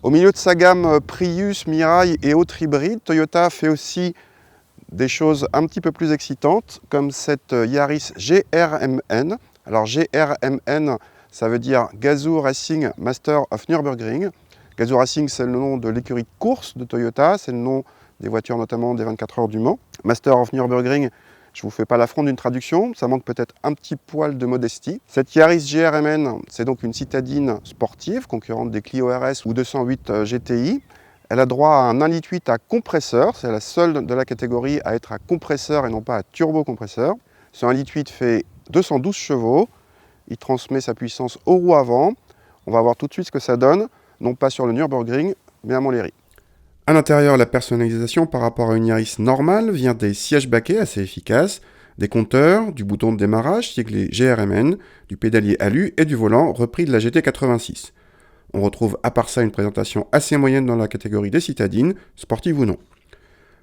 Au milieu de sa gamme Prius, Mirai et autres hybrides, Toyota fait aussi des choses un petit peu plus excitantes, comme cette Yaris GRMN. Alors GRMN, ça veut dire Gazoo Racing Master of Nürburgring. Gazoo Racing, c'est le nom de l'écurie de course de Toyota, c'est le nom des voitures notamment des 24 heures du Mans. Master of Nürburgring, je ne vous fais pas l'affront d'une traduction, ça manque peut-être un petit poil de modestie. Cette Yaris GRMN, c'est donc une citadine sportive, concurrente des Clio RS ou 208 GTI. Elle a droit à un 1,8 litre à compresseur, c'est la seule de la catégorie à être à compresseur et non pas à turbocompresseur. Ce 1,8 litre fait 212 chevaux, il transmet sa puissance aux roues avant. On va voir tout de suite ce que ça donne, non pas sur le Nürburgring, mais à Montlhéry. À l'intérieur, la personnalisation par rapport à une Yaris normale vient des sièges baquets assez efficaces, des compteurs, du bouton de démarrage siglé GRMN, du pédalier alu et du volant repris de la GT86. On retrouve à part ça une présentation assez moyenne dans la catégorie des citadines, sportive ou non.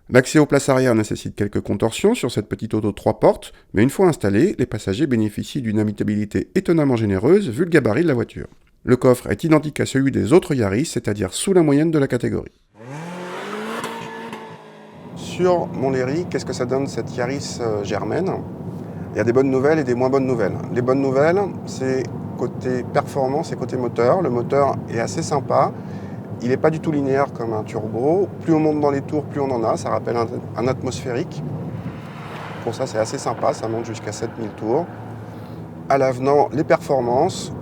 L'accès aux places arrière nécessite quelques contorsions sur cette petite auto 3 portes, mais une fois installés, les passagers bénéficient d'une habitabilité étonnamment généreuse vu le gabarit de la voiture. Le coffre est identique à celui des autres Yaris, c'est-à-dire sous la moyenne de la catégorie. Sur Montlhéry, qu'est-ce que ça donne cette Yaris Germaine ? Il y a des bonnes nouvelles et des moins bonnes nouvelles. Les bonnes nouvelles, c'est côté performance et côté moteur. Le moteur est assez sympa. Il n'est pas du tout linéaire comme un turbo. Plus on monte dans les tours, plus on en a. Ça rappelle un atmosphérique. Pour ça, c'est assez sympa. Ça monte jusqu'à 7000 tours. À l'avenant, les performances.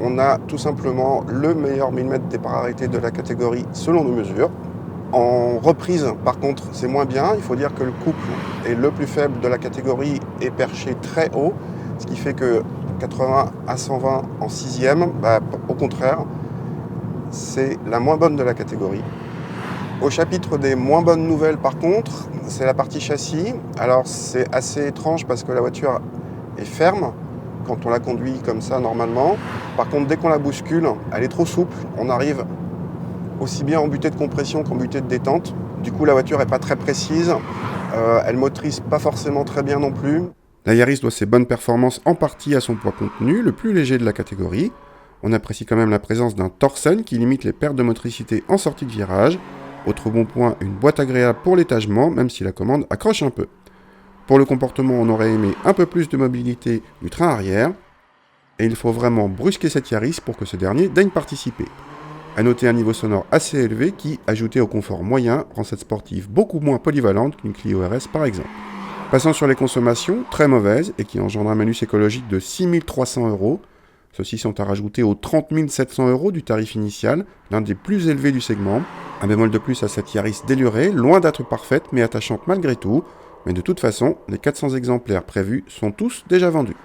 On a tout simplement le meilleur millimètre dépararité de la catégorie selon nos mesures. En reprise, par contre, c'est moins bien. Il faut dire que le couple est le plus faible de la catégorie et perché très haut, ce qui fait que 80 à 120 en 6e, au contraire, c'est la moins bonne de la catégorie. Au chapitre des moins bonnes nouvelles, par contre, c'est la partie châssis. Alors, c'est assez étrange parce que la voiture est ferme quand on la conduit comme ça normalement. Par contre, dès qu'on la bouscule, elle est trop souple. On arrive aussi bien en butée de compression qu'en butée de détente. Du coup, la voiture n'est pas très précise. Elle motorise pas forcément très bien non plus. La Yaris doit ses bonnes performances en partie à son poids contenu, le plus léger de la catégorie. On apprécie quand même la présence d'un Torsen qui limite les pertes de motricité en sortie de virage. Autre bon point, une boîte agréable pour l'étagement, même si la commande accroche un peu. Pour le comportement, on aurait aimé un peu plus de mobilité du train arrière. Et il faut vraiment brusquer cette Yaris pour que ce dernier daigne participer. À noter un niveau sonore assez élevé qui, ajouté au confort moyen, rend cette sportive beaucoup moins polyvalente qu'une Clio RS par exemple. Passant sur les consommations, très mauvaises et qui engendrent un malus écologique de 6 300 €. Ceux-ci sont à rajouter aux 30 700 € du tarif initial, l'un des plus élevés du segment. Un bémol de plus à cette Yaris délurée, loin d'être parfaite mais attachante malgré tout. Mais de toute façon, les 400 exemplaires prévus sont tous déjà vendus.